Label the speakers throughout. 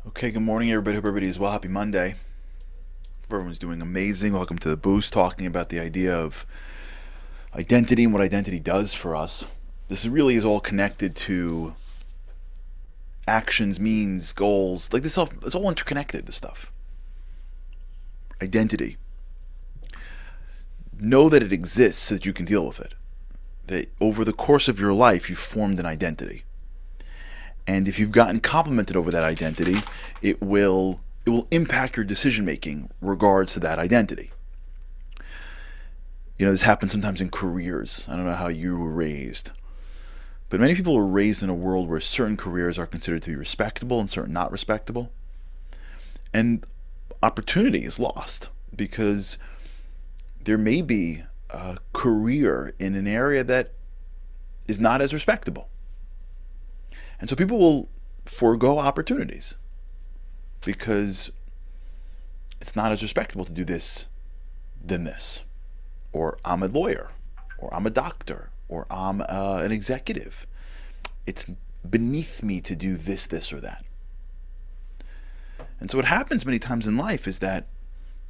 Speaker 1: Okay, good morning, everybody. Hope everybody is well. Happy Monday. Hope everyone's doing amazing. Welcome to the Boost, talking about the idea of identity and what identity does for us. This really is all connected to actions, means, goals. Like this, it's all interconnected. This stuff. Identity. Know that it exists so that you can deal with it. That over the course of your life, you've formed an identity. And if you've gotten complimented over that identity, it will impact your decision making regards to that identity. This happens sometimes in careers. I don't know how you were raised, but many people are raised in a world where certain careers are considered to be respectable and certain not respectable. And opportunity is lost because there may be a career in an area that is not as respectable. And so people will forego opportunities because it's not as respectable to do this than this. Or I'm a lawyer, or I'm a doctor, or I'm an executive. It's beneath me to do this, or that. And so what happens many times in life is that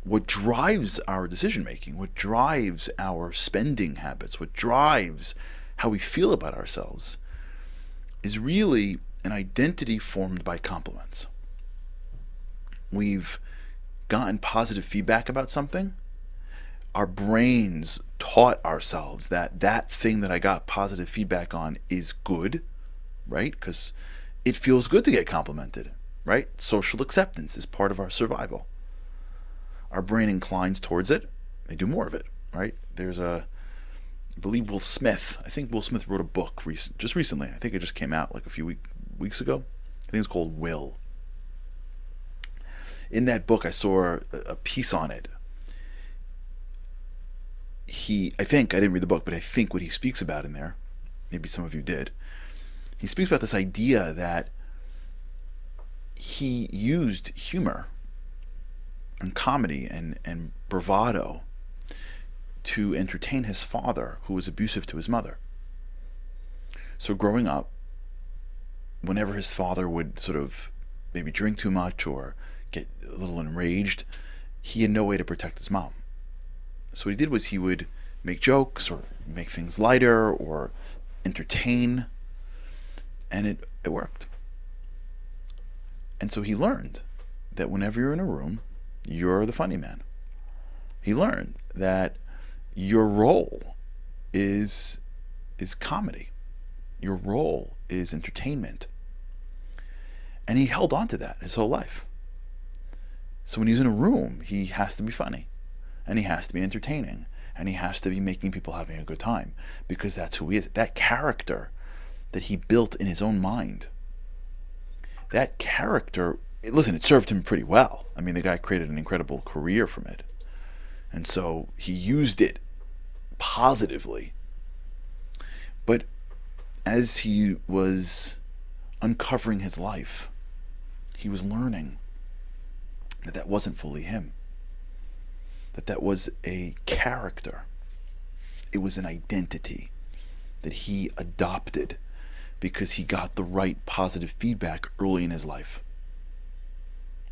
Speaker 1: what drives our decision making, what drives our spending habits, what drives how we feel about ourselves is really an identity formed by compliments. We've gotten positive feedback about something. Our brains taught ourselves that that thing that I got positive feedback on is good, right? Because it feels good to get complimented, right? Social acceptance is part of our survival. Our brain inclines towards it. They do more of it, right? I believe Will Smith. I think Will Smith wrote a book just recently. I think it just came out like a few weeks ago. I think it's called Will. In that book, I saw a piece on it. I think I didn't read the book, but I think what he speaks about in there, maybe some of you did. He speaks about this idea that he used humor and comedy and bravado to entertain his father, who was abusive to his mother. So growing up, whenever his father would sort of maybe drink too much or get a little enraged, he had no way to protect his mom. So what he did was he would make jokes or make things lighter or entertain, and it worked. And so he learned that whenever you're in a room, you're the funny man. He learned that your role is comedy. Your role is entertainment. And he held on to that his whole life. So when he's in a room, he has to be funny, and he has to be entertaining, and he has to be making people having a good time, because that's who he is. That character that he built in his own mind, that character, listen, it served him pretty well. I mean, the guy created an incredible career from it. And so he used it positively. But as he was uncovering his life, he was learning that wasn't fully him. That was a character. It was an identity that he adopted because he got the right positive feedback early in his life.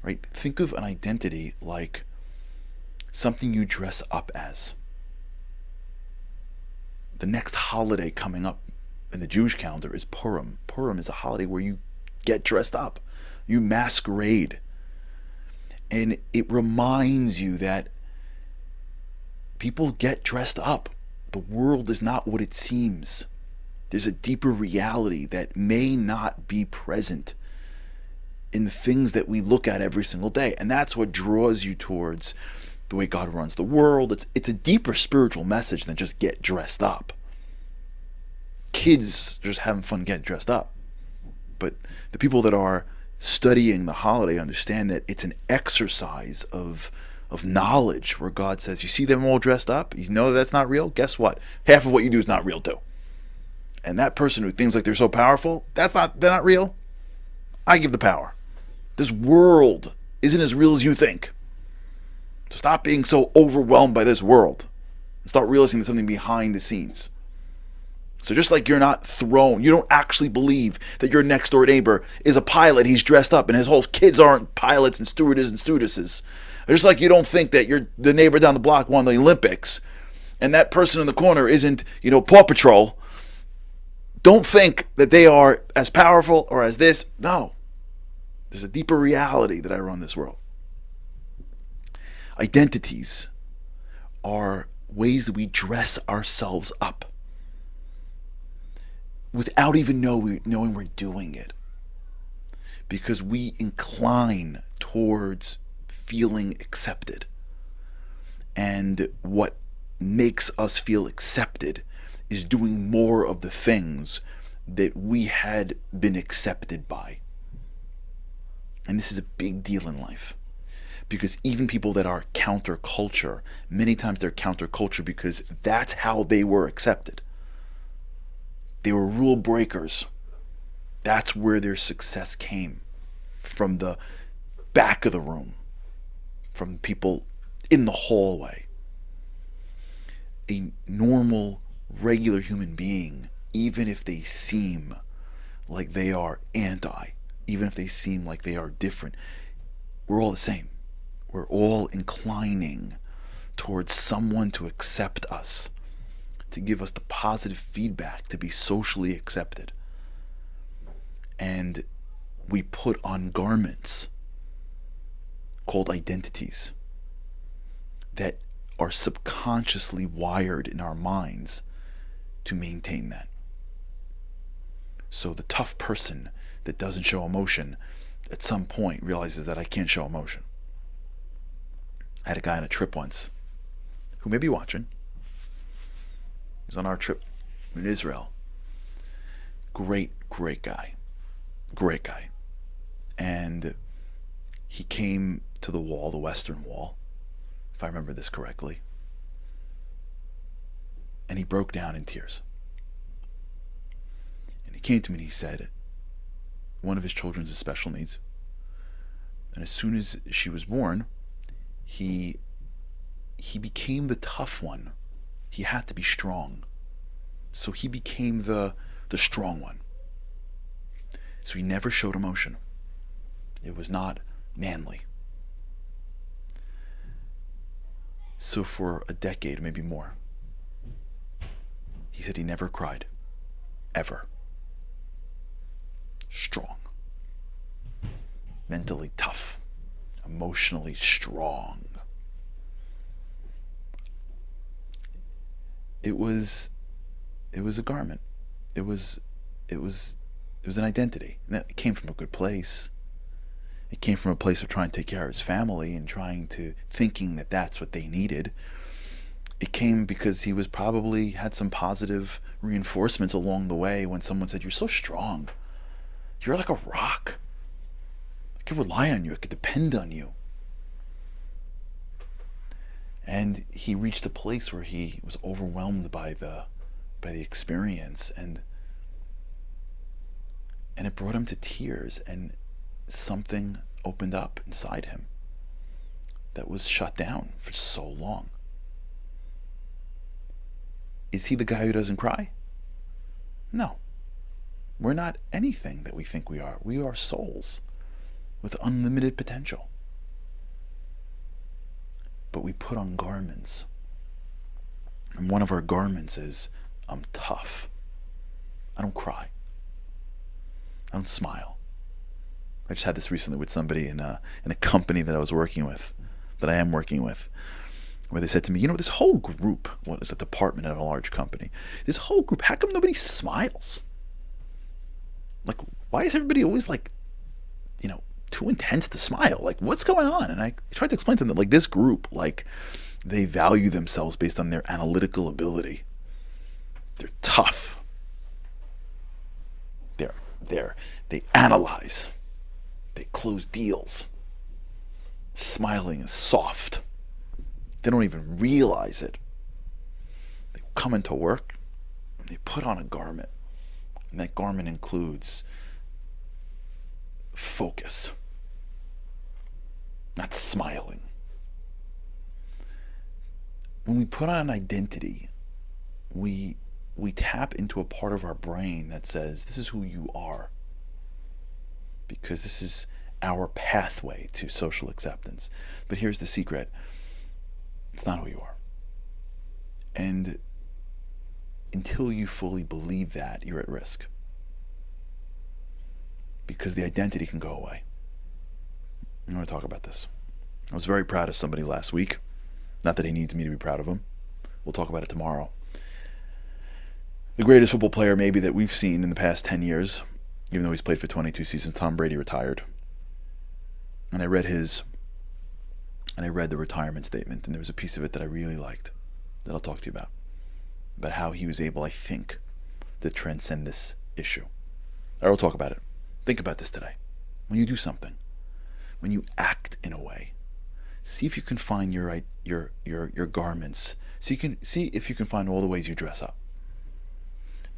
Speaker 1: Right? Think of an identity like something you dress up as. The next holiday coming up in the Jewish calendar is Purim. Purim is a holiday where you get dressed up. You masquerade. And it reminds you that people get dressed up. The world is not what it seems. There's a deeper reality that may not be present in the things that we look at every single day. And that's what draws you towards the way God runs the world. It's a deeper spiritual message than just get dressed up. Kids just having fun getting dressed up. But the people that are studying the holiday understand that it's an exercise of knowledge where God says, you see them all dressed up? You know that's not real? Guess what? Half of what you do is not real too. And that person who thinks like they're so powerful, they're not real. I give the power. This world isn't as real as you think. So stop being so overwhelmed by this world and start realizing there's something behind the scenes. So just like you're not thrown, you don't actually believe that your next door neighbor is a pilot, he's dressed up, and his whole kids aren't pilots and stewardesses. Just like you don't think that the neighbor down the block won the Olympics, and that person in the corner isn't, Paw Patrol. Don't think that they are as powerful or as this. No. There's a deeper reality that I run this world. Identities are ways that we dress ourselves up without even knowing we're doing it, because we incline towards feeling accepted. And what makes us feel accepted is doing more of the things that we had been accepted by. And this is a big deal in life, because even people that are counterculture, many times they're counterculture because that's how they were accepted. They were rule breakers. That's where their success came, from the back of the room, from people in the hallway. A normal, regular human being, even if they seem like they are anti, even if they seem like they are different, we're all the same. We're all inclining towards someone to accept us, to give us the positive feedback, to be socially accepted. And we put on garments called identities that are subconsciously wired in our minds to maintain that. So the tough person that doesn't show emotion at some point realizes that I can't show emotion. I had a guy on a trip once who may be watching. He was on our trip in Israel. Great guy. Great guy. And he came to the wall, the Western Wall, if I remember this correctly. And he broke down in tears. And he came to me and he said, one of his children's has special needs. And as soon as she was born, he became the tough one. He had to be strong. So he became the strong one. So he never showed emotion. It was not manly. So for a decade, maybe more, he said he never cried. Ever. Strong. Mentally tough. Emotionally strong. It was a garment. It was an identity. And it came from a good place. It came from a place of trying to take care of his family and thinking that that's what they needed. It came because he was probably had some positive reinforcements along the way when someone said, "You're so strong. You're like a rock. I could rely on you. I could depend on you." And he reached a place where he was overwhelmed by the experience, and it brought him to tears, and something opened up inside him that was shut down for so long. Is he the guy who doesn't cry? No. We're not anything that we think we are. We are souls with unlimited potential. But we put on garments. And one of our garments is, I'm tough. I don't cry. I don't smile. I just had this recently with somebody in a company that I was working with, that I am working with, where they said to me, this whole group, what is a department at a large company, this whole group, how come nobody smiles? Like, why is everybody always too intense to smile? Like, what's going on? And I tried to explain to them that, this group, they value themselves based on their analytical ability. They're tough. They analyze. They close deals. Smiling is soft. They don't even realize it. They come into work and they put on a garment. And that garment includes focus, not smiling. When we put on an identity, we we tap into a part of our brain that says, this is who you are. Because this is our pathway to social acceptance. But here's the secret. It's not who you are. And until you fully believe that, you're at risk. Because the identity can go away. I want to talk about this. I was very proud of somebody last week. Not that he needs me to be proud of him. We'll talk about it tomorrow. The greatest football player maybe that we've seen in the past 10 years, even though he's played for 22 seasons, Tom Brady retired. And I read the retirement statement, and there was a piece of it that I really liked that I'll talk to you about how he was able, I think, to transcend this issue. I will talk about it. Think about this today. When you do something, when you act in a way, see if you can find your garments. See if you can find all the ways you dress up.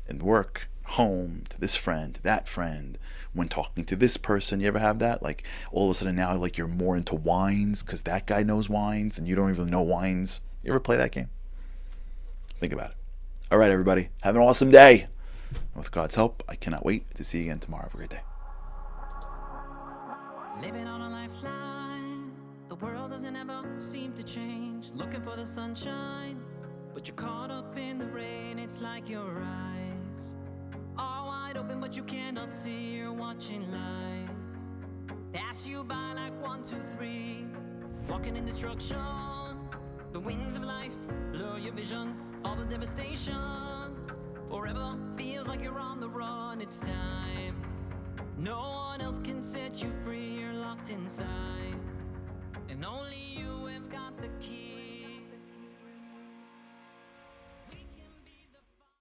Speaker 1: In work, home, to this friend, to that friend, when talking to this person. You ever have that? Like all of a sudden now, like you're more into wines because that guy knows wines and you don't even know wines. You ever play that game? Think about it. All right, everybody. Have an awesome day. With God's help, I cannot wait to see you again tomorrow. Have a great day.
Speaker 2: Living on a lifeline. The world doesn't ever seem to change. Looking for the sunshine, but you're caught up in the rain. It's like your eyes are wide open, but you cannot see. You're watching life pass you by like 1, 2, 3. Walking in destruction. The winds of life blur your vision. All the devastation. Forever feels like you're on the run. It's time. No one else can set you free. You're locked inside, and only you have got the key.